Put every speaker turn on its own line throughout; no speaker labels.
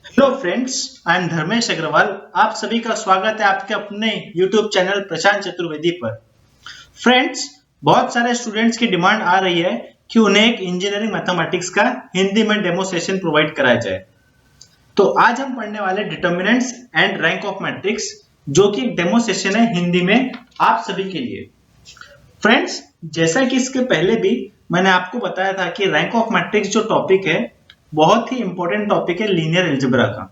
Hello friends, I am Dharmesh Agarwal. आप सभी का स्वागत है आपके अपने यूट्यूब चैनल प्रशांत चतुर्वेदी पर। फ्रेंड्स, बहुत सारे स्टूडेंट्स की डिमांड आ रही है कि उन्हें एक इंजीनियरिंग मैथमेटिक्स का हिंदी में डेमो सेशन प्रोवाइड कराया जाए। तो आज हम पढ़ने वाले determinants and rank of matrix, जो कि एक डेमो सेशन है हिंदी में आप सभी के लिए। फ्रेंड्स, जैसा कि इसके पहले भी मैंने आपको बताया था कि रैंक ऑफ मैट्रिक्स जो टॉपिक है, बहुत ही इंपॉर्टेंट टॉपिक है लीनियर अलजेब्रा का।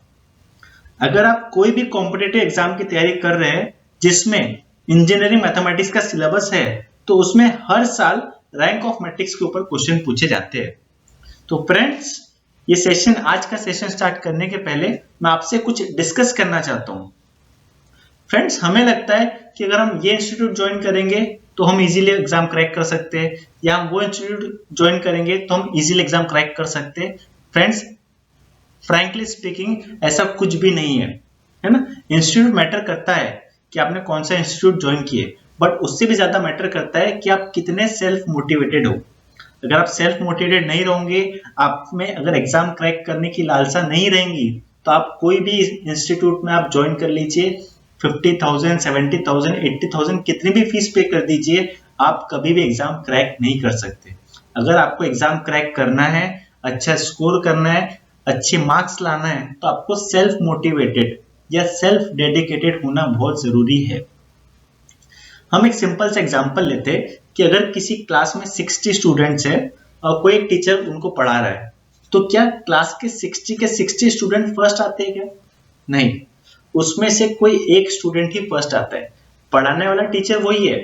अगर आप कोई भी कॉम्पिटिटिव एग्जाम की तैयारी कर रहे हैं जिसमें इंजीनियरिंग मैथमेटिक्स का सिलेबस है, तो उसमें हर साल रैंक ऑफ मैट्रिक्स के ऊपर क्वेश्चन पूछे जाते हैं। तो फ्रेंड्स, ये सेशन, आज का सेशन स्टार्ट करने के पहले मैं आपसे कुछ डिस्कस करना चाहता हूँ। फ्रेंड्स, हमें लगता है कि अगर हम ये इंस्टीट्यूट ज्वाइन करेंगे तो हम इजीली एग्जाम क्रैक कर सकते हैं, या हम वो इंस्टीट्यूट ज्वाइन करेंगे तो हम इजीली एग्जाम क्रैक कर सकते हैं। फ्रेंड्स, फ्रैंकली स्पीकिंग ऐसा कुछ भी नहीं है ना। इंस्टीट्यूट मैटर करता है कि आपने कौन सा इंस्टीट्यूट ज्वाइन किए, बट उससे भी ज्यादा मैटर करता है कि आप कितने सेल्फ मोटिवेटेड हो। अगर आप सेल्फ मोटिवेटेड नहीं रहोगे, आप में अगर एग्जाम क्रैक करने की लालसा नहीं रहेंगी, तो आप कोई भी इंस्टीट्यूट में आप ज्वाइन कर लीजिए, 50,000, 70,000, 80,000 कितनी भी फीस पे कर दीजिए, आप कभी भी एग्जाम क्रैक नहीं कर सकते। अगर आपको एग्जाम क्रैक करना है, अच्छा स्कोर करना है, अच्छे मार्क्स लाना है, तो आपको सेल्फ मोटिवेटेड या सेल्फ डेडिकेटेड होना बहुत जरूरी है। हम एक सिंपल सा एग्जांपल लेते हैं कि अगर किसी क्लास में 60 स्टूडेंट्स है और कोई एक टीचर उनको पढ़ा रहा है, तो क्या क्लास के 60 स्टूडेंट फर्स्ट आते हैं क्या? नहीं, उसमें से कोई एक स्टूडेंट ही फर्स्ट आता है। पढ़ाने वाला टीचर वही है,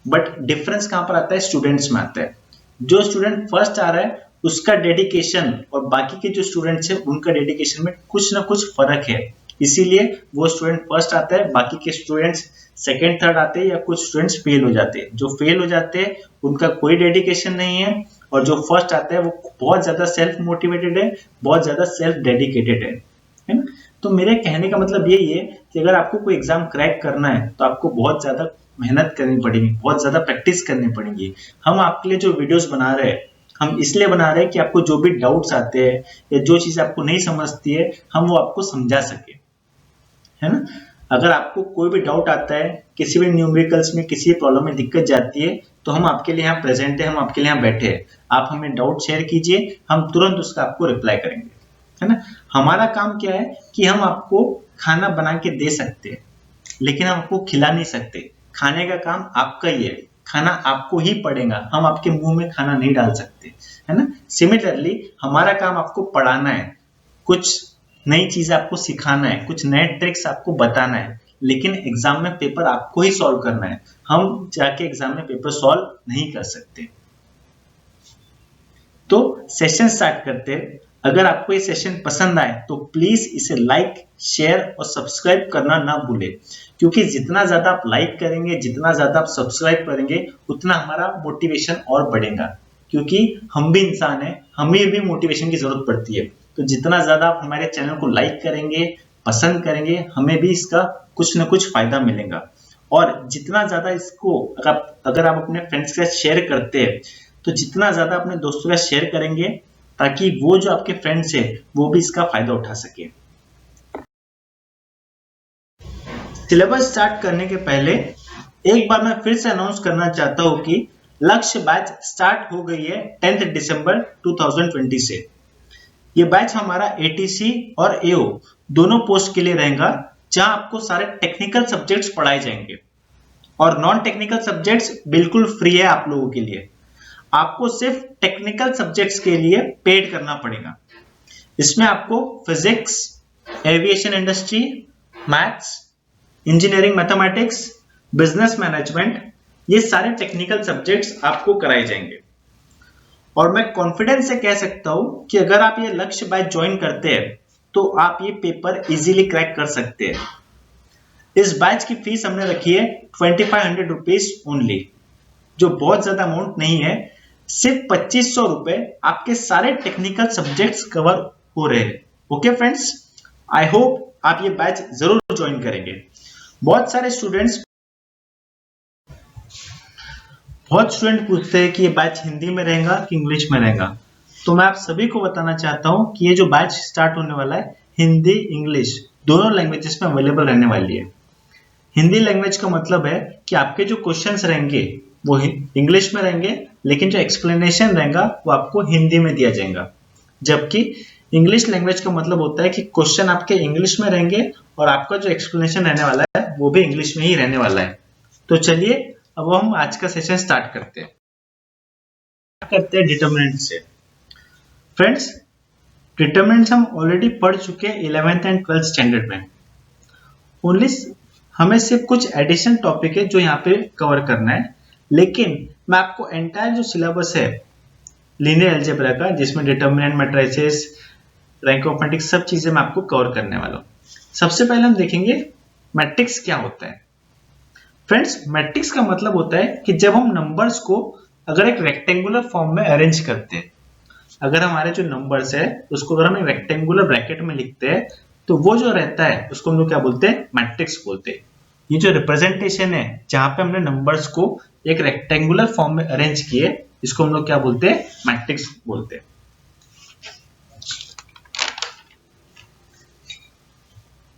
बट डिफरेंस कहां पर आता है? स्टूडेंट्स में आता है। जो स्टूडेंट फर्स्ट आ रहा है उसका डेडिकेशन और बाकी के जो स्टूडेंट्स हैं उनका डेडिकेशन में कुछ ना कुछ फर्क है, इसीलिए वो स्टूडेंट फर्स्ट आता है, बाकी के स्टूडेंट्स सेकेंड थर्ड आते हैं, या कुछ स्टूडेंट्स फेल हो जाते हैं। जो फेल हो जाते हैं उनका कोई डेडिकेशन नहीं है, और जो फर्स्ट आता है वो बहुत ज्यादा सेल्फ मोटिवेटेड है, बहुत ज्यादा सेल्फ डेडिकेटेड है ना। तो मेरे कहने का मतलब यही है कि अगर आपको कोई एग्जाम क्रैक करना है तो आपको बहुत ज्यादा मेहनत करनी पड़ेगी, बहुत ज्यादा प्रैक्टिस करनी पड़ेगी। हम आपके लिए जो वीडियोस बना रहे हैं, हम इसलिए बना रहे हैं कि आपको जो भी डाउट्स आते हैं या जो चीज आपको नहीं समझती है, हम वो आपको समझा सके, है ना। अगर आपको कोई भी डाउट आता है, किसी भी न्यूमेरिकल्स में किसी प्रॉब्लम में दिक्कत जाती है, तो हम आपके लिए यहाँ प्रेजेंट है, हम आपके लिए यहाँ बैठे हैं। आप हमें डाउट शेयर कीजिए, हम तुरंत उसका आपको रिप्लाई करेंगे, है ना। हमारा काम क्या है कि हम आपको खाना बना के दे सकते हैं, लेकिन हम आपको खिला नहीं सकते। खाने का काम आपका ही है, खाना आपको ही पड़ेगा, हम आपके मुंह में खाना नहीं डाल सकते, है ना। सिमिलरली हमारा काम आपको पढ़ाना है, कुछ नई चीजें आपको सिखाना है, कुछ नए ट्रिक्स आपको बताना है, लेकिन एग्जाम में पेपर आपको ही सॉल्व करना है। हम जाके एग्जाम में पेपर सॉल्व नहीं कर सकते। तो सेशन स्टार्ट करते हैं। अगर आपको ये सेशन पसंद आए तो प्लीज इसे लाइक, शेयर और सब्सक्राइब करना ना भूलें, क्योंकि जितना ज्यादा आप लाइक करेंगे, जितना ज्यादा आप सब्सक्राइब करेंगे, उतना हमारा मोटिवेशन और बढ़ेगा, क्योंकि हम भी इंसान हैं, हमें भी मोटिवेशन की जरूरत पड़ती है। तो जितना ज्यादा आप हमारे चैनल को लाइक करेंगे, पसंद करेंगे, हमें भी इसका कुछ ना कुछ फायदा मिलेगा। और जितना ज्यादा इसको अगर आप अपने फ्रेंड्स के साथ शेयर करते हैं, तो जितना ज्यादा अपने दोस्तों के साथ शेयर करेंगे, ताकि वो जो आपके फ्रेंड्स है वो भी इसका फायदा उठा सके। सिलेबस स्टार्ट करने के पहले एक बार मैं फिर से अनाउंस करना चाहता हूं कि लक्ष्य बैच स्टार्ट हो गई है 10 दिसंबर 2020 से। ये बैच हमारा एटीसी और एओ दोनों पोस्ट के लिए रहेगा, जहां आपको सारे टेक्निकल सब्जेक्ट्स पढ़ाए जाएंगे, और नॉन टेक्निकल सब्जेक्ट्स बिल्कुल फ्री है आप लोगों के लिए। आपको सिर्फ टेक्निकल सब्जेक्ट्स के लिए पेड करना पड़ेगा। इसमें आपको physics, aviation industry, maths, engineering mathematics, business management, ये सारे टेक्निकल सब्जेक्ट्स आपको कराए जाएंगे। और मैं कॉन्फिडेंस से कह सकता हूं कि अगर आप ये लक्ष्य बैच ज्वाइन करते हैं तो आप ये पेपर इजीली क्रैक कर सकते हैं। इस बैच की फीस हमने रखी है 2500 रुपीज ओनली, जो बहुत ज्यादा अमाउंट नहीं है। सिर्फ 2500 रुपए आपके सारे टेक्निकल सब्जेक्ट्स कवर हो रहे हैं। ओके फ्रेंड्स, आई होप आप ये बैच जरूर ज्वाइन करेंगे। बहुत सारे स्टूडेंट पूछते हैं कि ये बैच हिंदी में रहेगा कि इंग्लिश में रहेगा। तो मैं आप सभी को बताना चाहता हूं कि ये जो बैच स्टार्ट होने वाला है हिंदी, इंग्लिश दोनों लैंग्वेजेस में अवेलेबल रहने वाली है। हिंदी लैंग्वेज का मतलब है कि आपके जो क्वेश्चंस रहेंगे वो इंग्लिश में रहेंगे, लेकिन जो एक्सप्लेनेशन रहेगा वो आपको हिंदी में दिया जाएगा। जबकि इंग्लिश लैंग्वेज का मतलब होता है कि क्वेश्चन आपके इंग्लिश में रहेंगे और आपका जो एक्सप्लेनेशन रहने वाला है वो भी इंग्लिश में ही रहने वाला है। तो चलिए अब हम आज का सेशन स्टार्ट करते हैं डिटरमिनेंट से। फ्रेंड्स, डिटरमिनेंट्स हम ऑलरेडी पढ़ चुके हैं 11th एंड 12th स्टैंडर्ड में। ओनली हमें सिर्फ कुछ एडिशनल टॉपिक है जो यहाँ पे कवर करना है, लेकिन मैं आपको एंटायर जो सिलेबस है लीनियर अलजेब्रा का, जिसमें determinant, matrices, rank of matrix सब चीजें मैं आपको कवर करने वाला हूँ। सबसे पहले हम देखेंगे मैट्रिक्स क्या होता है। फ्रेंड्स, मैट्रिक्स का मतलब होता है कि जब हम नंबर्स को अगर एक रेक्टेंगुलर फॉर्म में अरेंज करते हैं, अगर हमारे जो नंबर्स है उसको अगर हम एक रेक्टेंगुलर ब्रैकेट में लिखते हैं तो वो जो रहता है उसको हम लोग क्या बोलते हैं, मैट्रिक्स बोलते हैं। ये जो रिप्रेजेंटेशन है जहां पे हमने नंबर्स को एक रेक्टेंगुलर फॉर्म में अरेंज किए, इसको हम लोग क्या बोलते हैं, मैट्रिक्स बोलते हैं।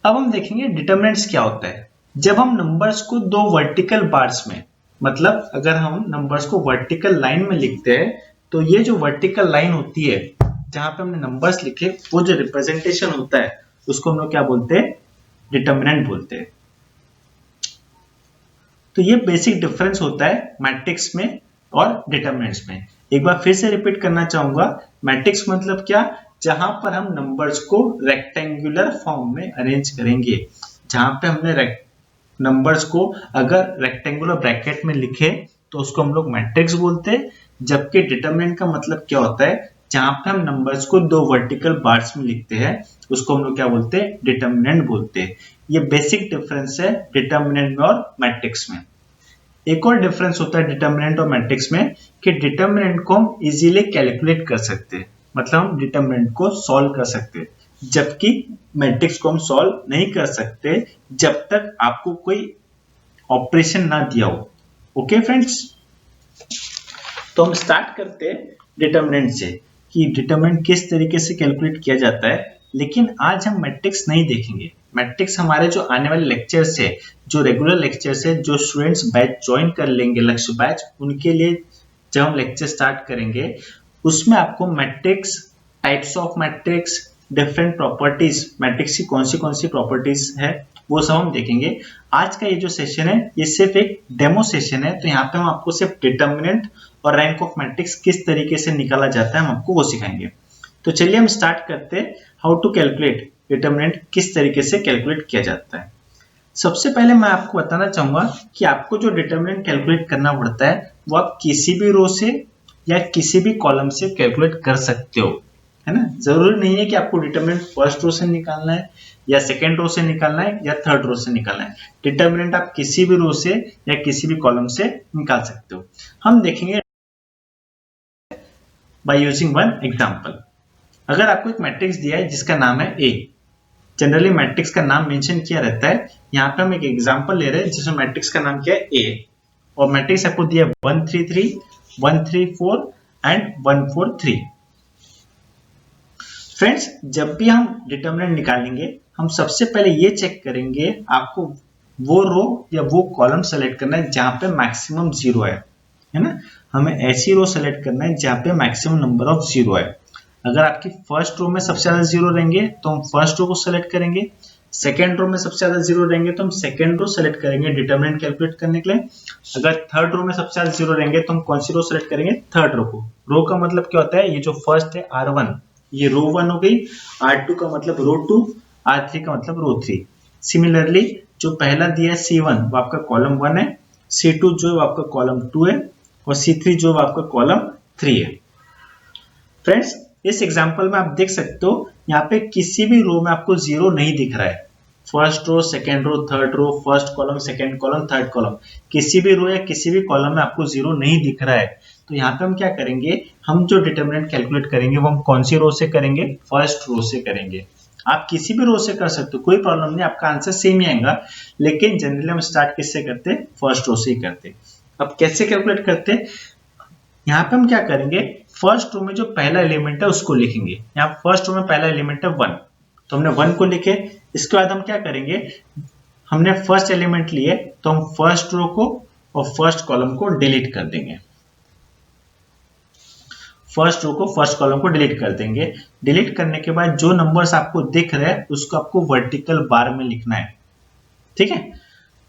अब हम देखेंगे डिटरमिनेंट्स क्या होता है। जब हम नंबर्स को दो वर्टिकल बार्स में, मतलब अगर हम नंबर्स को वर्टिकल लाइन में लिखते हैं तो ये जो वर्टिकल लाइन होती है जहां पे हमने नंबर्स लिखे, वो जो रिप्रेजेंटेशन होता है उसको हम लोग क्या बोलते हैं, डिटरमिनेंट बोलते हैं। तो ये बेसिक डिफरेंस होता है मैट्रिक्स में और डिटरमिनेंट्स में। एक बार फिर से रिपीट करना चाहूंगा, मैट्रिक्स मतलब क्या, जहां पर हम नंबर्स को रेक्टेंगुलर फॉर्म में अरेंज करेंगे, जहां पे हमने नंबर्स को अगर रेक्टेंगुलर ब्रैकेट में लिखे तो उसको हम लोग मैट्रिक्स बोलते हैं। जबकि डिटरमिनेंट का मतलब क्या होता है, जहां पे हम नंबर्स को दो वर्टिकल बार्स में लिखते हैं उसको हम लोग क्या बोलते हैं, डिटरमिनेंट बोलते हैं। ये बेसिक डिफरेंस है डिटरमिनेंट में और मैट्रिक्स में। एक और डिफरेंस होता है डिटरमिनेंट और मैट्रिक्स में कि डिटरमिनेंट को हम इजीली कैलकुलेट कर सकते हैं, मतलब हम डिटरमिनेंट को सॉल्व कर सकते हैं, जबकि मैट्रिक्स को हम सॉल्व नहीं कर सकते जब तक आपको कोई ऑपरेशन ना दिया हो। ओके फ्रेंड्स, तो हम स्टार्ट करते हैं डिटरमिनेंट से कि डिटरमिनेंट किस तरीके से कैलकुलेट किया जाता है। लेकिन आज हम मैट्रिक्स नहीं देखेंगे। मैट्रिक्स हमारे जो आने वाले लेक्चर्स है, जो रेगुलर लेक्चर्स है, जो स्टूडेंट्स बैच ज्वाइन कर लेंगे, लक्ष्य बैच, उनके लिए जब हम लेक्चर स्टार्ट करेंगे उसमें आपको matrix, types of matrix, different properties, matrix की कौन सी प्रॉपर्टीज है, वो सब हम देखेंगे। आज का ये जो सेशन है ये सिर्फ एक डेमो सेशन है, तो यहाँ पे हम आपको सिर्फ डिटरमिनेंट और रैंक ऑफ मैट्रिक्स किस तरीके से निकाला जाता है हम आपको वो सिखाएंगे। तो चलिए हम स्टार्ट करते हैं हाउ टू कैलकुलेट डिटरमिनेंट, किस तरीके से कैलकुलेट किया जाता है। सबसे पहले मैं आपको बताना चाहूंगा कि आपको जो डिटरमिनेंट कैलकुलेट करना पड़ता है वो आप किसी भी रो से या किसी भी कॉलम से कैलकुलेट कर सकते हो, है ना। जरूरी नहीं है कि आपको डिटरमिनेंट फर्स्ट रो से निकालना है या सेकेंड रो से निकालना है या थर्ड रो से निकालना है। डिटरमिनेंट आप किसी भी रो से या किसी भी कॉलम से निकाल सकते हो। हम देखेंगे बाय यूजिंग वन एग्जांपल। अगर आपको एक मैट्रिक्स दिया है जिसका नाम है ए, जनरली मैट्रिक्स का नाम मेंशन किया रहता है, यहाँ पे हम एक एग्जांपल ले रहे हैं जिसमें मैट्रिक्स का नाम क्या है, ए, और मैट्रिक्स आपको दिया 1 3 3 1 3 4 एंड 1 4 3। फ्रेंड्स, जब भी हम डिटरमिनेंट निकालेंगे हम सबसे पहले ये चेक करेंगे, आपको वो रो या वो कॉलम सेलेक्ट करना है जहां पे मैक्सिमम जीरो है ना। हमें ऐसी रो सेलेक्ट करना है जहां पे मैक्सिमम नंबर ऑफ जीरो है। अगर आपकी फर्स्ट रो में सबसे ज्यादा जीरो रहेंगे तो हम फर्स्ट रो को सेलेक्ट करेंगे, सेकेंड रो में सबसे ज्यादा जीरो रहेंगे तो हम सेकेंड रो सेलेक्ट करेंगे डिटरमिनेंट कैलकुलेट करने के लिए। अगर थर्ड रो में सबसे ज्यादा जीरो रहेंगे तो हम कौन सी रो सेलेक्ट करेंगे, थर्ड रो को। रो का मतलब क्या होता है, ये जो फर्स्ट है R1, ये रो 1 हो गई, R2 का मतलब रो 2, R3 का मतलब रो 3। सिमिलरली जो पहला दिया है C1 वो आपका कॉलम 1 है, C2 जो है आपका कॉलम 2 है और C3 जो आपका कॉलम 3 है। फ्रेंड्स, इस एग्जांपल में आप देख सकते हो यहाँ पे किसी भी रो में आपको जीरो नहीं दिख रहा है। First row, second row, third row, first column, second column, third column, किसी भी रो या किसी भी कॉलम में आपको जीरो नहीं दिख रहा है। तो यहाँ पे हम क्या करेंगे, हम जो डिटरमिनेंट कैलकुलेट करेंगे वो हम कौन सी रो से करेंगे, फर्स्ट रो से करेंगे। आप किसी भी रो से कर सकते हो, कोई प्रॉब्लम नहीं, आपका आंसर सेम ही आएगा। लेकिन जनरली हम स्टार्ट किससे करते हैं, फर्स्ट रो से ही करते हैं। अब कैसे कैलकुलेट करते हैं, यहाँ पे हम क्या करेंगे, फर्स्ट रो में जो पहला एलिमेंट है उसको लिखेंगे। यहाँ फर्स्ट रो में पहला एलिमेंट है 1, तो हमने 1 को लिखे। इसके बाद हम क्या करेंगे, हमने फर्स्ट एलिमेंट लिए तो हम फर्स्ट रो को और फर्स्ट कॉलम को डिलीट कर देंगे। फर्स्ट रो को फर्स्ट कॉलम को डिलीट कर देंगे। डिलीट करने के बाद जो नंबर्स आपको दिख रहे हैं उसको आपको वर्टिकल बार में लिखना है, ठीक है।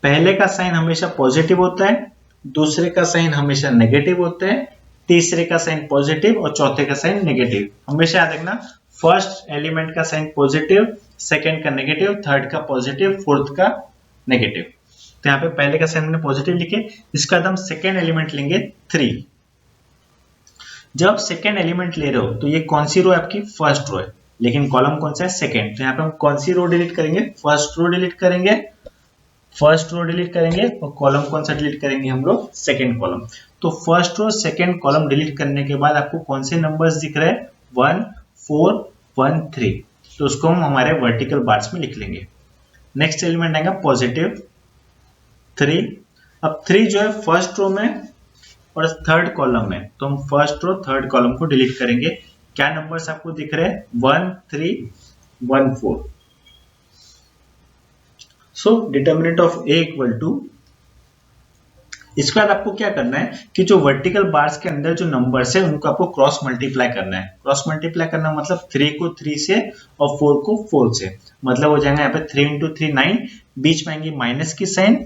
पहले का साइन हमेशा पॉजिटिव होता है, दूसरे का साइन हमेशा नेगेटिव होता है, तीसरे का साइन पॉजिटिव और चौथे का साइन नेगेटिव। हमेशा याद रखना, फर्स्ट एलिमेंट का साइन पॉजिटिव, सेकंड का नेगेटिव, थर्ड का पॉजिटिव, फोर्थ का नेगेटिव। तो यहाँ पे पहले का साइन हमने पॉजिटिव लिखे। इसके बाद हम सेकेंड एलिमेंट लेंगे 3। जब सेकेंड एलिमेंट ले रहे हो तो ये कौन सी रो है आपकी, फर्स्ट रो है, लेकिन कॉलम कौन सा है, सेकेंड। तो यहाँ पे हम कौन सी रो डिलीट करेंगे, फर्स्ट रो डिलीट करेंगे, फर्स्ट रो डिलीट करेंगे और कॉलम कौन सा डिलीट करेंगे हम लोग, सेकेंड कॉलम। तो first row second column delete करने के बाद आपको कौन से नंबर्स दिख रहे हैं, 1 4 1 3, तो उसको हम हमारे वर्टिकल बार्स में लिख लेंगे। नेक्स्ट एलिमेंट आएगा पॉजिटिव 3। अब 3 जो है फर्स्ट रो में और थर्ड कॉलम में, तो हम फर्स्ट रो थर्ड कॉलम को डिलीट करेंगे। क्या नंबर्स आपको दिख रहे हैं, 1 3 1 4। So determinant of A equal to, इसके बाद आपको क्या करना है कि जो वर्टिकल बार्स के अंदर जो नंबर्स है उनको आपको क्रॉस मल्टीप्लाई करना है। क्रॉस मल्टीप्लाई करना मतलब 3 को 3 से और 4 को 4 से, मतलब हो जाएगा यहाँ पे 3 × 3 9, बीच में आएंगे माइनस की साइन,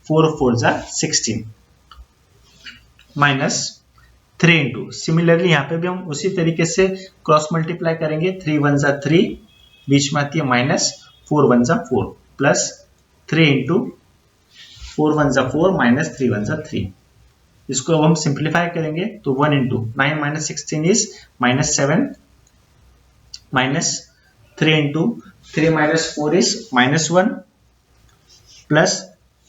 4 4 जा 16 माइनस 3 इंटू। सिमिलरली यहाँ पे भी हम उसी तरीके से क्रॉस मल्टीप्लाई करेंगे, 3 1 जा 3, बीच में आती है माइनस, 4 1 जा 4 प्लस 3 इंटू 4 1 जा 4 माइनस 3 1 जा 3। इसको अब हम सिंप्लीफाई करेंगे तो 1 into 9 minus 16 is minus 7, minus 3 into 3 minus 4 is minus 1, plus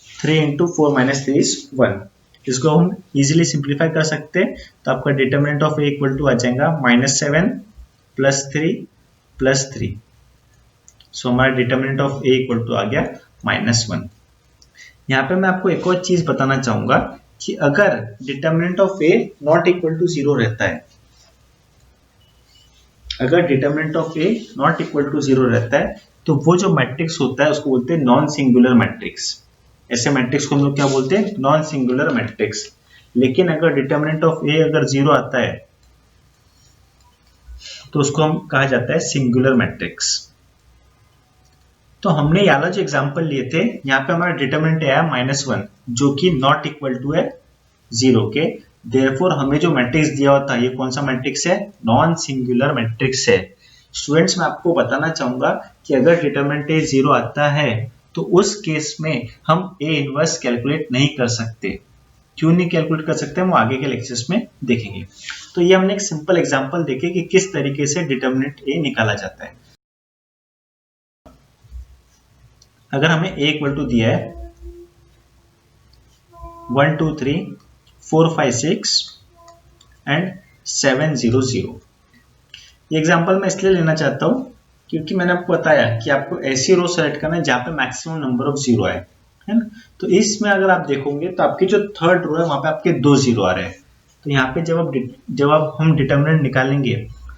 3 into 4 minus 3 is 1। इसको हम इजीली सिंप्लीफाई कर सकते हैं, तो आपका determinant of A equal to आ जाएगा -7 + 3 + 3। सो हमारा determinant of A equal to आ गया -1। यहाँ पे मैं आपको एक और चीज बताना चाहूंगा कि अगर determinant of A not equal to 0 रहता है, अगर determinant of A not equal to 0 रहता है तो वो जो मैट्रिक्स होता है उसको बोलते हैं नॉन सिंगुलर मैट्रिक्स। ऐसे मैट्रिक्स को हम लोग क्या बोलते हैं, नॉन सिंगुलर मैट्रिक्स। लेकिन अगर डिटर्मिनेंट ऑफ ए अगर 0 आता है तो उसको हम कहा जाता है सिंगुलर मैट्रिक्स। तो हमने ये वाला जो एग्जांपल लिए थे, यहाँ पे हमारा डिटर्मिनेंट आया -1 जो कि नॉट इक्वल टू है 0 के। देयरफॉर हमें जो मैट्रिक्स दिया हुआ था ये कौन सा मैट्रिक्स है, नॉन सिंगुलर मैट्रिक्स है। स्टूडेंट्स मैं आपको बताना चाहूंगा कि अगर डिटर्मिनेंट ए 0 आता है तो उस केस में हम ए इनवर्स कैलकुलेट नहीं कर सकते। क्यों नहीं कैलकुलेट कर सकते, हम आगे के लेक्चर्स में देखेंगे। तो ये हमने एक सिंपल एग्जांपल देखे कि किस तरीके से डिटर्मिनेंट ए निकाला जाता है। अगर हमें a इक्वल टू दिया है 1 2 3 4 5 6 एंड 7 0 0। ये एग्जांपल मैं इसलिए लेना चाहता हूं क्योंकि मैंने आपको बताया कि आपको ऐसी रो सेलेक्ट करना है जहां पे मैक्सिमम नंबर ऑफ 0 है ना। तो इसमें अगर आप देखोगे तो आपकी जो थर्ड रो है वहां पे आपके 2 0 आ रहे हैं। तो यहाँ पे जब आप हम डिटर्मिनेंट निकालेंगे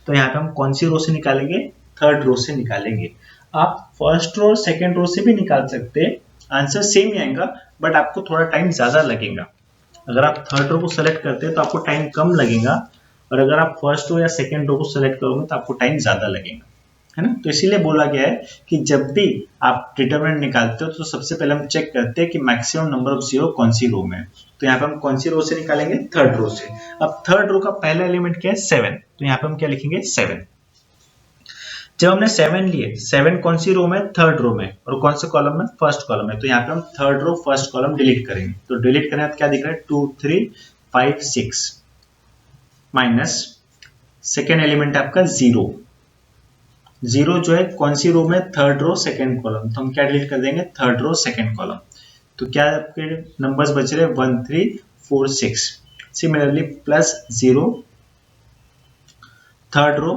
तो यहाँ पे हम कौन सी रो से निकालेंगे, थर्ड रो से निकालेंगे। आप फर्स्ट रो और सेकेंड रो से भी निकाल सकते हैं, आंसर सेम ही आएगा, बट आपको थोड़ा टाइम ज्यादा लगेगा। अगर आप थर्ड रो को सेलेक्ट करते हैं तो आपको टाइम कम लगेगा, और अगर आप फर्स्ट रो या सेकेंड रो को सेलेक्ट करोगे तो आपको टाइम ज्यादा लगेगा, है ना। तो इसीलिए बोला गया है कि जब भी आप डिटर्मिनेंट निकालते हो तो सबसे पहले हम चेक करते हैं कि मैक्सिमम नंबर ऑफ 0 कौन सी रो में है। तो यहाँ पे हम कौन सी रो से निकालेंगे, थर्ड रो से। अब थर्ड रो का पहला एलिमेंट क्या है, 7, तो यहाँ पे हम क्या लिखेंगे 7। जब हमने 7 लिए, 7 कौन सी रो में, थर्ड रो में, और कौन से कॉलम में, फर्स्ट कॉलम में। तो यहाँ पे हम third row first column delete करेंगे। तो डिलीट करने क्या दिख रहा है, 2 3 5 6 माइनस सेकेंड एलिमेंट आपका 0 0 जो है कौन सी रो में, थर्ड रो सेकेंड कॉलम। तो हम क्या डिलीट कर देंगे, थर्ड रो सेकेंड कॉलम। तो क्या आपके नंबर्स बच रहे 1 3 4 6। सिमिलरली प्लस 0 थर्ड रो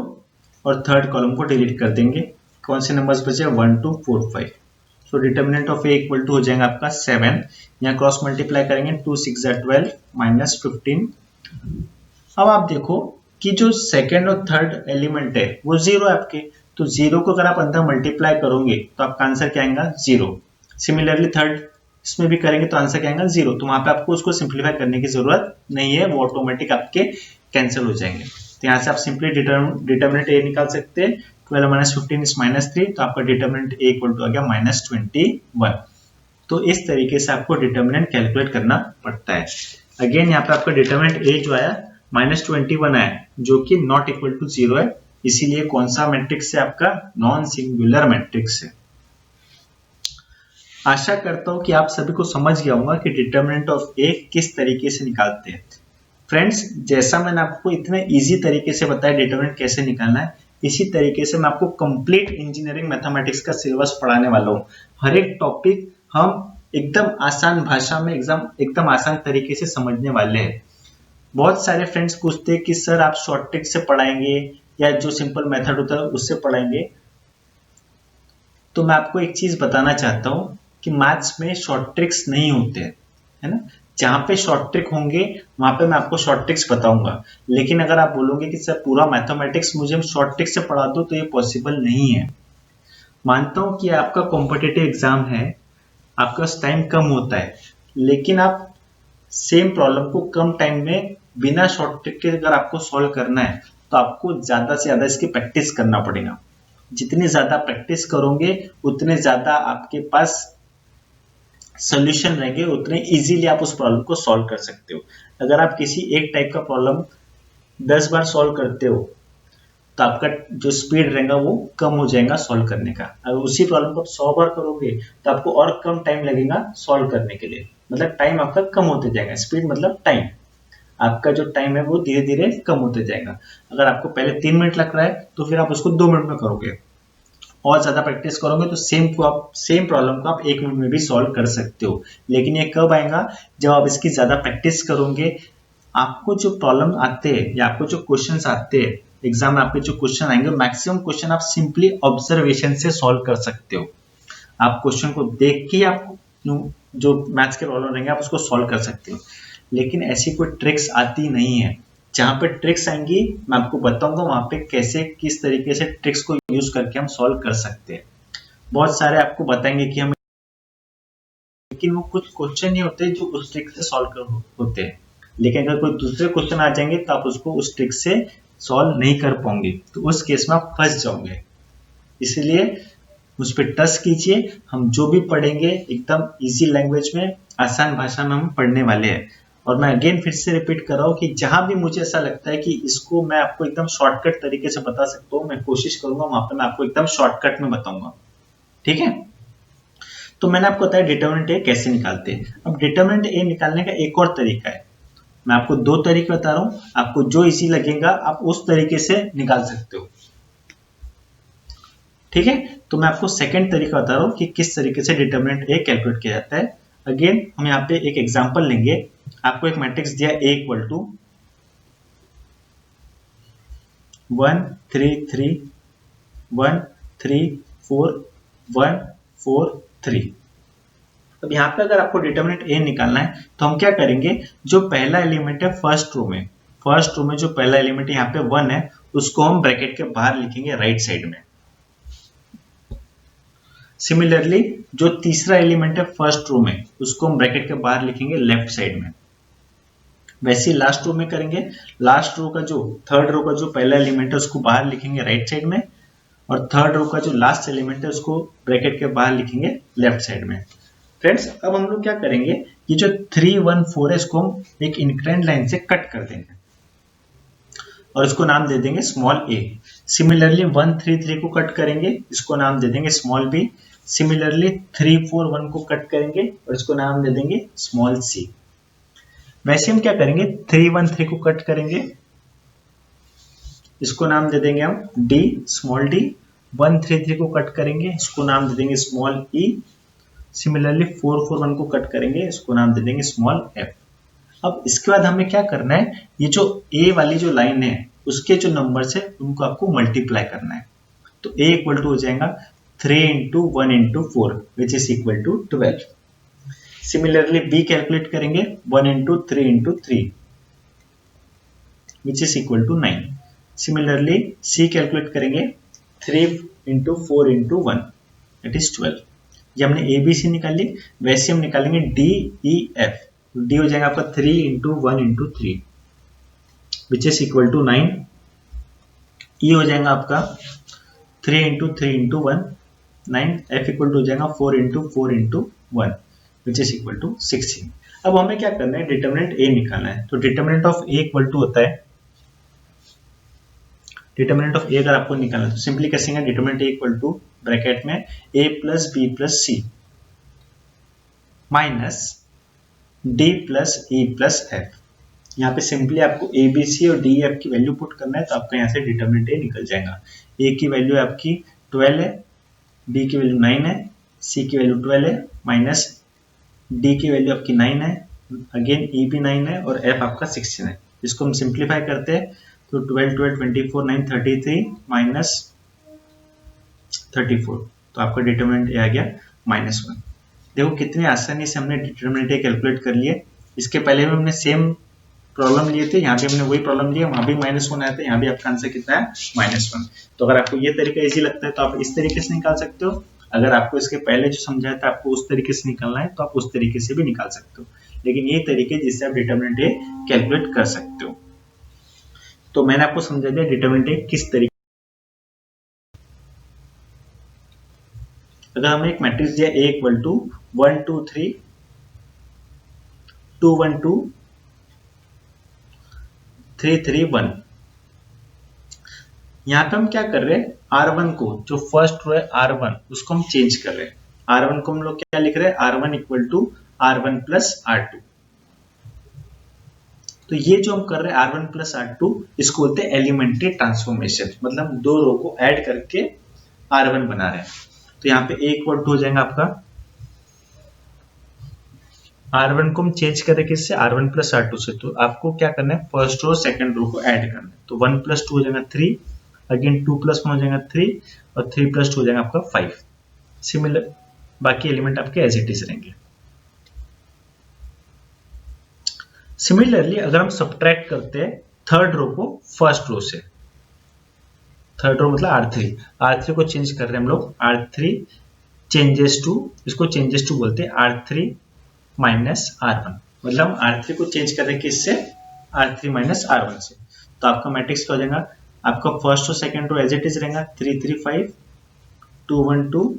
और थर्ड कॉलम को डिलीट कर देंगे। कौन से नंबर्स बचे, 1 2 4 5। So determinant of A equal to हो जाएगा आपका 7। यहाँ क्रॉस मल्टीप्लाई करेंगे, 2 6 12 माइनस 15। अब आप देखो कि जो सेकेंड और थर्ड एलिमेंट है वो 0 है आपके, तो 0 को अगर आप अंदर मल्टीप्लाई करोगे तो आपका आंसर क्या आएगा 0। सिमिलरली थर्ड इसमें भी करेंगे तो आंसर क्या आएगा 0। तो वहां पे आपको उसको सिंप्लीफाई करने की जरूरत नहीं है, वो ऑटोमेटिक आपके कैंसिल हो जाएंगे। तो यहाँ से आप सिंपली डिटर्मिनेंट ए निकाल सकते हैं। 12 माइनस 15 इज -3, तो आपका डिटर्मिनेंट ए इक्वल टू आ गया -21। तो इस तरीके से आपको डिटर्मिनेंट कैलकुलेट करना पड़ता है। अगेन यहाँ पे आपका डिटर्मिनेंट ए जो आया -21 आया, जो कि नॉट इक्वल टू 0 है, इसीलिए कौन सा मैट्रिक्स है आपका नॉन सिंगुलर मैट्रिक्स है। आशा करता हूं कि आप सभी को समझ गया होगा कि डिटर्मिनेंट ऑफ ए किस तरीके से निकालते हैं। फ्रेंड्स, जैसा मैंने आपको इतने इजी तरीके से बताया डिटर्मिनेंट कैसे निकालना है, इसी तरीके से मैं आपको कंप्लीट इंजीनियरिंग मैथमेटिक्स का सिलेबस पढ़ाने वाला हूँ। हर एक टॉपिक हम एकदम आसान भाषा में एकदम आसान तरीके से समझने वाले हैं। बहुत सारे फ्रेंड्स पूछते हैं कि सर आप शॉर्ट ट्रिक से पढ़ाएंगे या जो सिंपल मेथड होता है उससे पढ़ाएंगे। तो मैं आपको एक चीज बताना चाहता हूँ कि मैथ्स में शॉर्ट ट्रिक्स नहीं होते हैं, है ना। जहां पे शॉर्ट ट्रिक होंगे वहां पे मैं आपको शॉर्ट ट्रिक्स बताऊंगा, लेकिन अगर आप बोलोगे कि सर पूरा मैथमेटिक्स मुझे शॉर्ट ट्रिक से पढ़ा दो, तो ये पॉसिबल नहीं है। मानता हूं कि आपका कॉम्पिटिटिव एग्जाम है, आपका टाइम कम होता है, लेकिन आप सेम प्रॉब्लम को कम टाइम में बिना शॉर्ट ट्रिक के अगर आपको सॉल्व करना है तो आपको ज्यादा से ज्यादा इसकी प्रैक्टिस करना पड़ेगा। जितनी ज्यादा प्रैक्टिस करोगे उतने ज्यादा आपके पास सोल्यूशन रहेंगे, उतने इजीली आप उस प्रॉब्लम को सॉल्व कर सकते हो। अगर आप किसी एक टाइप का प्रॉब्लम 10 बार सॉल्व करते हो तो आपका जो स्पीड रहेगा वो कम हो जाएगा सॉल्व करने का। अगर उसी प्रॉब्लम को आप 100 बार करोगे तो आपको और कम टाइम लगेगा सॉल्व करने के लिए, मतलब टाइम आपका कम होते जाएगा। स्पीड मतलब टाइम, आपका जो टाइम है वो धीरे धीरे कम होते जाएगा। अगर आपको पहले 3 मिनट लग रहा है तो फिर आप उसको 2 मिनट में करोगे, और ज्यादा प्रैक्टिस करोगे तो सेम प्रॉब्लम को आप 1 मिनट में भी सॉल्व कर सकते हो। लेकिन ये कब आएगा, जब आप इसकी ज्यादा प्रैक्टिस करोगे। आपको जो प्रॉब्लम आते हैं या आपको जो क्वेश्चंस आते हैं एग्जाम में, आपके जो क्वेश्चन आएंगे मैक्सिमम क्वेश्चन आप सिंपली ऑब्जर्वेशन से सॉल्व कर सकते हो। आप क्वेश्चन को देख के आप जो मैथ्स के प्रॉब्लम रहेंगे आप उसको सॉल्व कर सकते हो। लेकिन ऐसी कोई ट्रिक्स आती नहीं है। जहां पे ट्रिक्स आएंगी मैं आपको बताऊंगा वहां पे कैसे किस तरीके से ट्रिक्स को यूज करके हम सॉल्व कर सकते हैं। बहुत सारे आपको बताएंगे कि हम, लेकिन वो कुछ क्वेश्चन ही होते हैं जो उस ट्रिक से सॉल्व होते हैं। लेकिन अगर कोई दूसरे क्वेश्चन आ जाएंगे तो आप उसको उस ट्रिक से सॉल्व नहीं कर पाओगे, तो उस केस में आप फंस जाओगे। इसलिए उस पर टच कीजिए। हम जो भी पढ़ेंगे एकदम इजी लैंग्वेज में, आसान भाषा में हम पढ़ने वाले हैं। और मैं अगेन फिर से रिपीट कर रहा हूँ कि जहां भी मुझे ऐसा लगता है कि इसको मैं आपको एकदम शॉर्टकट तरीके से बता सकता हूँ, मैं कोशिश करूंगा वहां पे मैं आपको एकदम शॉर्टकट में बताऊंगा। ठीक है, तो मैंने आपको बताया डिटर्मिनेंट ए कैसे निकालते हैं। अब डिटर्मिनेंट ए निकालने का एक और तरीका है। मैं आपको 2 तरीके बता रहा हूँ, आपको जो इजी लगेगा आप उस तरीके से निकाल सकते हो। ठीक है, तो मैं आपको सेकंड तरीका बता रहा हूँ कि किस तरीके से डिटर्मिनेंट ए कैलकुलेट किया जाता है। अगेन हम यहाँ पे एक एग्जांपल लेंगे। आपको एक मैट्रिक्स दिया ए इक्वल टू 1 3 3 1 3 4 1 4 3। अब यहाँ पे अगर आपको डिटर्मिनेंट ए निकालना है तो हम क्या करेंगे, जो पहला एलिमेंट है फर्स्ट रो में जो पहला एलिमेंट यहाँ पे 1 है उसको हम ब्रैकेट के बाहर लिखेंगे राइट साइड में। सिमिलरली जो तीसरा एलिमेंट है फर्स्ट रो में उसको हम ब्रैकेट के बाहर लिखेंगे लेफ्ट साइड में। वैसे ही लास्ट रो में करेंगे, लास्ट रो का जो थर्ड रो का जो पहला एलिमेंट है उसको बाहर लिखेंगे राइट साइड में, और थर्ड रो का जो लास्ट एलिमेंट है उसको ब्रैकेट के बाहर लिखेंगे लेफ्ट साइड में। फ्रेंड्स, अब हम लोग क्या करेंगे, ये जो 3 1 4 है इसको हम एक इंक्लाइंड लाइन से कट कर देंगे और इसको नाम दे देंगे स्मॉल a। सिमिलरली 1 3 3 को कट करेंगे, इसको नाम दे देंगे स्मॉल b। सिमिलरली 3 4 1 को कट करेंगे और इसको नाम दे देंगे स्मॉल c। वैसे हम क्या करेंगे, 3 1 3 को कट करेंगे, इसको नाम दे देंगे हम d स्मॉल d। 1 3 3 को कट करेंगे, इसको नाम दे देंगे स्मॉल e। सिमिलरली 4 4 1 को कट करेंगे, इसको नाम दे देंगे स्मॉल f। अब इसके बाद हमें क्या करना है, ये जो a वाली जो लाइन है उसके जो नंबर्स है उनको आपको मल्टीप्लाई करना है। तो a इक्वल टू हो जाएगा 3 into 1 into 4 which is equal to 12। Similarly b calculate करेंगे 1 into 3 into 3 which is equal to 9। Similarly c calculate करेंगे 3 इंटू 4 इंटू 1 इट इज 12। ये हमने ए बी सी निकाल ली, वैसे हम निकालेंगे डी ई एफ। डी हो जाएगा आपका 3 into 1 into 3 which is equal to 9। E हो जाएगा आपका 3 into 3 into 1 9। F equal to हो जाएगा 4 into 4 into 1 which is equal to 16। अब हमें क्या करना है, डिटरमिनेंट ए निकालना है। तो determinant of A equal to होता है, डिटरमिनेंट ऑफ ए अगर आपको निकालना है तो सिंपली कैसे है, determinant A equal to bracket में A plus B plus C minus D plus E plus F. यहाँ पे सिंपली आपको ए बी सी और डी एफ की वैल्यू पुट करना है, तो आपका यहाँ से डिटरमिनेंट ए निकल जाएगा। ए की वैल्यू आपकी 12 है, बी की वैल्यू 9 है, सी की वैल्यू 12 है, माइनस डी की वैल्यू आपकी 9 है, अगेन ई भी 9 है और एफ आपका 16 है। इसको हम सिंप्लीफाई करते हैं तो 12 12 24 9 33 माइनस 34, तो आपका डिटरमिनेंट ए आ गया -1। देखो कितनी आसानी से हमने डिटरमिनेंट ए कैलकुलेट कर लिए। इसके पहले भी हमने सेम प्रॉब्लम लिए थे, यहाँ पे हमने वही प्रॉब्लम लिया, वहां भी -1 आया था, यहाँ भी आपका आंसर कितना है -1। तो अगर आपको ये तरीका इजी लगता है तो आप इस तरीके से निकाल सकते हो। अगर आपको इसके पहले जो समझाया था आपको उस तरीके से निकालना है तो आप उस तरीके से भी निकाल सकते हो, लेकिन ये तरीके जिससे आप डिटरमिनेंट ए कैलकुलेट कर सकते हो। तो मैंने आपको समझा दिया डिटरमिनेंट ए किस तरीके। अगर हमें एक मैट्रिक्स दिया A इक्वल टू 1 2 3 2 1 2 3 3 1, यहाँ पे हम क्या कर रहे हैं, R1 को जो फर्स्ट रो है R1 उसको हम चेंज कर रहे हैं। R1 को हम लोग क्या लिख रहे हैं, R1 equal to R1 plus R2। तो ये जो हम कर रहे हैं R1 प्लस R2 इसको बोलते हैं एलिमेंट्री ट्रांसफॉर्मेशन, मतलब दो रो को ऐड करके R1 बना रहे हैं। तो यहाँ पे A इक्वल टू हो जाएगा आपका R1 को हम चेंज करें किससे, R1 प्लस R2 से। तो आपको क्या करना है, फर्स्ट रो सेकंड रो को ऐड करना है। तो 1 प्लस 2 हो जाएगा 3, अगेन 2 प्लस 1 हो जाएगा 3 और 3 प्लस 2 हो जाएगा आपका 5। सिमिलर बाकी एलिमेंट आपके एज इट इज रहेंगे। सिमिलरली अगर हम सब्ट्रैक्ट करते हैं थर्ड रो को फर्स्ट रो से, थर्ड रो मतलब R3 को चेंज कर रहे हैं हम लोग, R3 चेंजेस टू, इसको चेंजेस टू बोलते हैं, R3 माइनस R1, मतलब R3 को चेंज कर रहे हैं किससे, R3 माइनस R1 से। तो आपका मैट्रिक्स क्या हो जाएगा, आपका फर्स्ट और second row as it is रहेगा 3 3 5 2 1 2,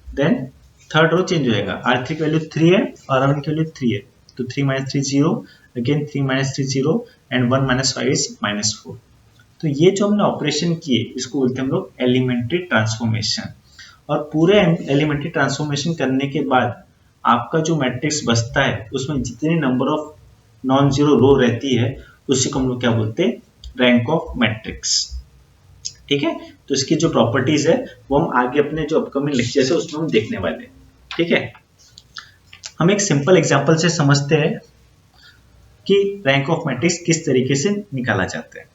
देन थर्ड रो चेंज हो जाएगा, R3 की वैल्यू 3 है और R1 की वैल्यू 3 है, तो 3 minus 3 0, again 3 minus 3 0 and 1 minus 5 is -4। तो ये जो हमने ऑपरेशन किए इसको बोलते हैं हम लोग एलिमेंट्री ट्रांसफॉर्मेशन। और पूरे एलिमेंट्री ट्रांसफॉर्मेशन करने के बाद आपका जो मैट्रिक्स बचता है उसमें जितने नंबर ऑफ नॉन जीरो रो रहती है उसी को हम लोग क्या बोलते हैं, रैंक ऑफ मैट्रिक्स। ठीक है, तो इसकी जो प्रॉपर्टीज है वो हम आगे अपने जो अपकमिंग लेक्चर है उसमें हम देखने वाले हैं। ठीक है, हम एक सिंपल एग्जांपल से समझते हैं कि रैंक ऑफ मैट्रिक्स किस तरीके से निकाला जाता है।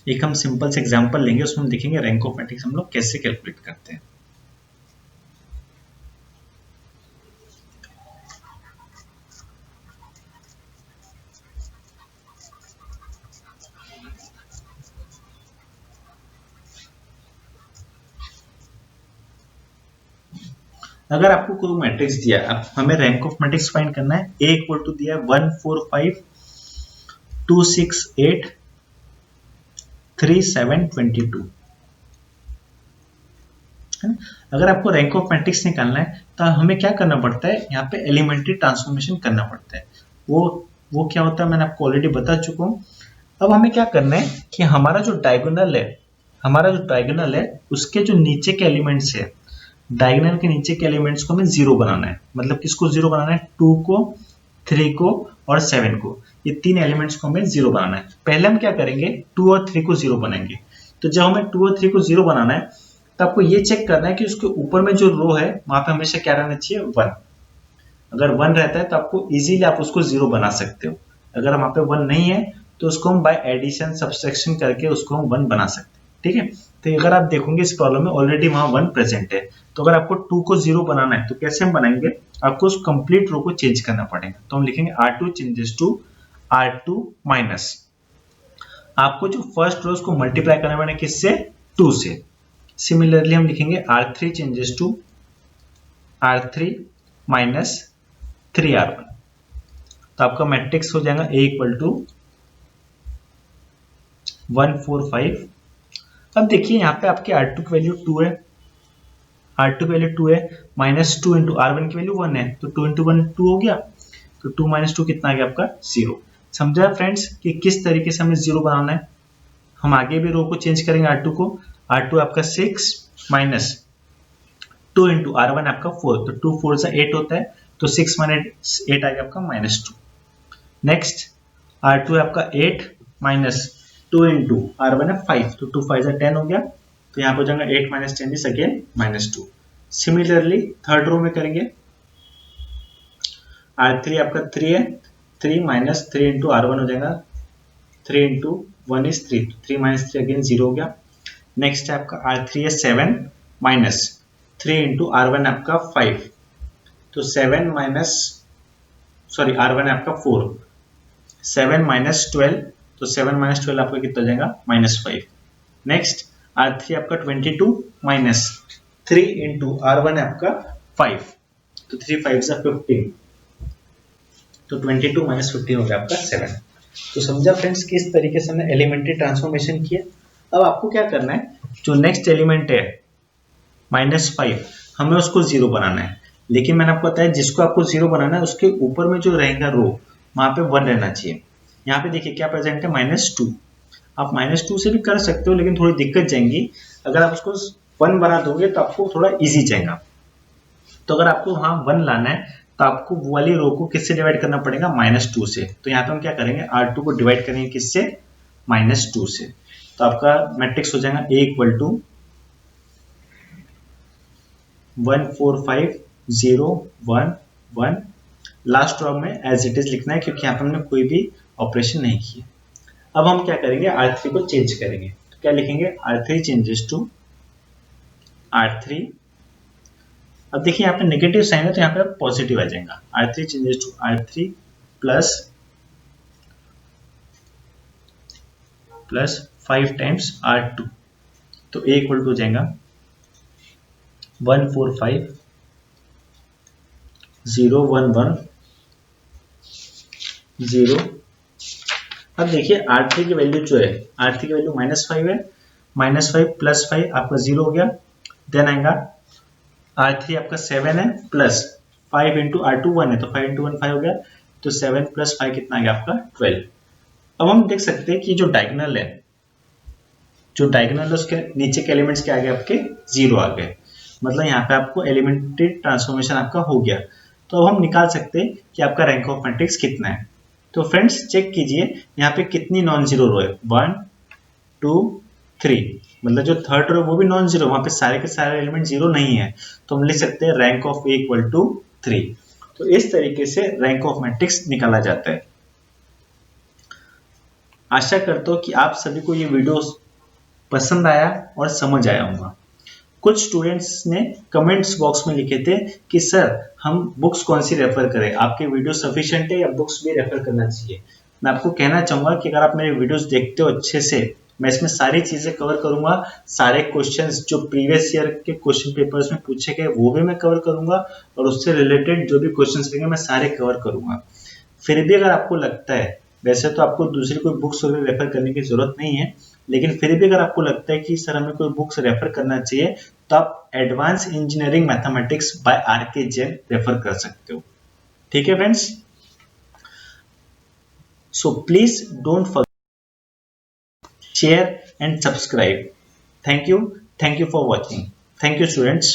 एक हम सिंपल से एग्जांपल लेंगे, उसमें हम देखेंगे रैंक ऑफ मैट्रिक्स हम लोग कैसे कैलकुलेट करते हैं। अगर आपको कोई मैट्रिक्स दिया है, अब हमें रैंक ऑफ मैट्रिक्स फाइंड करना है। A इक्वल टू दिया है 1 4 5 2 6 8 3 7 22। अगर आपको रैंक ऑफ मैट्रिक्स निकालना है तो हमें क्या करना पड़ता है, यहाँ पे एलिमेंट्री ट्रांसफॉर्मेशन करना पड़ता है। वो क्या होता है मैंने आपको ऑलरेडी बता चुका हूँ। अब हमें क्या करना है कि हमारा जो डायगोनल है उसके जो नीचे के एलिमेंट्स है, डायगोनल के नीचे के एलिमेंट्स को हमें जीरो बनाना है। मतलब किसको जीरो बनाना है, 2 को 3 को और 7 को, ये तीन एलिमेंट्स को हमें जीरो बनाना है। पहले हम क्या करेंगे, 2 और 3 को जीरो बनाएंगे। तो जब हमें 2 और 3 को जीरो बनाना है तो आपको ये चेक करना है कि उसके ऊपर में जो रो है वहां पे हमेशा क्या रहना चाहिए, 1। अगर 1 रहता है तो आपको इजीली आप उसको जीरो बना सकते हो। अगर वहां पे 1 नहीं है तो उसको हम बाय एडिशन सब्सट्रैक्शन करके उसको हम 1 बना सकते हैं। ठीक है। तो अगर आप देखोगे इस प्रॉब्लम में ऑलरेडी वहां 1 प्रेजेंट है, तो अगर आपको 2 को 0 बनाना है तो कैसे हम बनाएंगे, आपको उस कंप्लीट रो को चेंज करना पड़ेगा। तो हम लिखेंगे R2 changes to R2 minus, आपको जो फर्स्ट रो उसको मल्टीप्लाई करना पड़ेगा किससे, 2 से। सिमिलरली हम लिखेंगे R3 changes to R3 minus 3R1, तो आपका मैट्रिक्स हो जाएगा A इक्वल टू 1 4 5। अब देखिए यहाँ पे आपके R2 की वैल्यू 2 है, R2 की वैल्यू 2 है, माइनस 2 इंटू R1 की वैल्यू 1 है, तो 2 इंटू 1 2 हो गया, तो 2 माइनस 2 कितना आ गया आपका 0। समझा फ्रेंड्स कि किस तरीके से हमें 0 बनाना है। हम आगे भी रो को चेंज करेंगे R2 को, R2 आपका 6 माइनस 2 इंटू R1 आपका 4, तो 2 4 से 8 होता है, तो 6 माइनस 8 आ गया आपका -2। नेक्स्ट R2 है आपका 8 माइनस 2 इंटू R1 है 5, तो 2 5 10 हो गया, तो यहाँ पर हो जाएगा 8 minus 10 is again -2। Similarly third row में करेंगे, R3 आपका 3 है, 3 माइनस 3 इंटू R1 हो जाएगा 3 इंटू 1 इज 3, 3 माइनस 3 अगेन 0 हो गया। नेक्स्ट है आपका R3 है 7 माइनस 3 इंटू R1 आपका 5, तो 7 माइनस सॉरी R1 है आपका 4, 7 माइनस 12, तो 7 माइनस 12 आपका कितना हो जाएगा -5। नेक्स्ट R3 आपका 22 माइनस 3 इंटू R1 है आपका 5, तो 3 5 से 15, तो 22 माइनस 15 हो गया आपका 7। तो समझा फ्रेंड्स किस तरीके से हमने एलिमेंट्री ट्रांसफॉर्मेशन किया। अब आपको क्या करना है, जो नेक्स्ट एलिमेंट है -5, हमें उसको 0 बनाना है, लेकिन मैंने आपको बताया जिसको आपको 0 बनाना है उसके ऊपर में जो रहेगा रो वहां पे 1 रहना चाहिए। यहाँ पे देखिए क्या प्रेजेंट है -2, आप -2 से भी कर सकते हो, लेकिन थोड़ी दिक्कत जाएंगी। अगर आप उसको 1 बना दोगे तो आपको थोड़ा इजी जाएगा। तो अगर आपको वहां 1 लाना है तो आपको वो वाली रो को किससे डिवाइड करना पड़ेगा, -2 से। तो यहाँ पे हम क्या करेंगे, R2 को डिवाइड करेंगे किससे, -2 से। तो आपका मैट्रिक्स हो जाएगा A equal to 1 4 5 0 1 1। Last row में एज इट इज लिखना है, क्योंकि यहाँ पे हमने कोई भी ऑपरेशन नहीं किया। अब हम क्या करेंगे, R3 को चेंज करेंगे, तो क्या लिखेंगे, R3 चेंजेस टू R3। अब देखिए यहाँ पे नेगेटिव साइन है तो यहाँ पे पॉजिटिव आ जाएगा, R3 changes to R3 plus 5 times R2, तो A इक्वल टू हो जाएगा 1 4 5 0 1 1 0। अब देखिए R3 की वैल्यू जो है, R3 की वैल्यू -5 है, -5 प्लस 5 आपका 0 हो गया। देन आएगा R3 आपका 7 है, प्लस 5 इंटू R2 1 है, तो 5 इंटू 1 5 हो गया, तो 7 प्लस 5 कितना आ गया आपका 12। अब हम देख सकते हैं कि जो डायगोनल है, उसके नीचे के एलिमेंट्स क्या आ गए आपके 0 आ गए, मतलब यहाँ पे आपको एलिमेंट्री ट्रांसफॉर्मेशन आपका हो गया। तो अब हम निकाल सकते हैं कि आपका रैंक ऑफ मैट्रिक्स कितना है। तो फ्रेंड्स चेक कीजिए यहाँ पे कितनी नॉन जीरो रो है, 1 2 3, मतलब जो थर्ड रो वो भी नॉन जीरो, वहां पे सारे के सारे एलिमेंट जीरो नहीं है, तो हम लिख सकते हैं rank of A equal to 3। तो इस तरीके से रैंक ऑफ मैट्रिक्स निकाला जाता है। आशा करता हूँ कि आप सभी को ये वीडियो पसंद आया और समझ आया होगा। कुछ स्टूडेंट्स ने कमेंट्स बॉक्स में लिखे थे कि सर हम बुक्स कौन सी रेफर करें, आपके वीडियो सफिशिएंट है या बुक्स भी रेफर करना चाहिए। मैं आपको कहना चाहूंगा कि अगर आप मेरे वीडियोस देखते हो अच्छे से, मैं इसमें सारी चीजें कवर करूंगा, सारे क्वेश्चंस जो प्रीवियस ईयर के क्वेश्चन पेपर्स में पूछे गए वो भी मैं कवर करूंगा, और उससे रिलेटेड जो भी क्वेश्चंस रहेंगे मैं सारे कवर करूंगा। फिर भी अगर आपको लगता है, वैसे तो आपको दूसरी कोई बुक्स वगैरह रेफर करने की जरूरत नहीं है, लेकिन फिर भी अगर आपको लगता है कि सर हमें कोई बुक्स रेफर करना चाहिए, तो आप advance engineering mathematics by R K. Jain refer कर सकते हो। ठीक है friends, so please don't forget share and subscribe. Thank you for watching. Thank you students.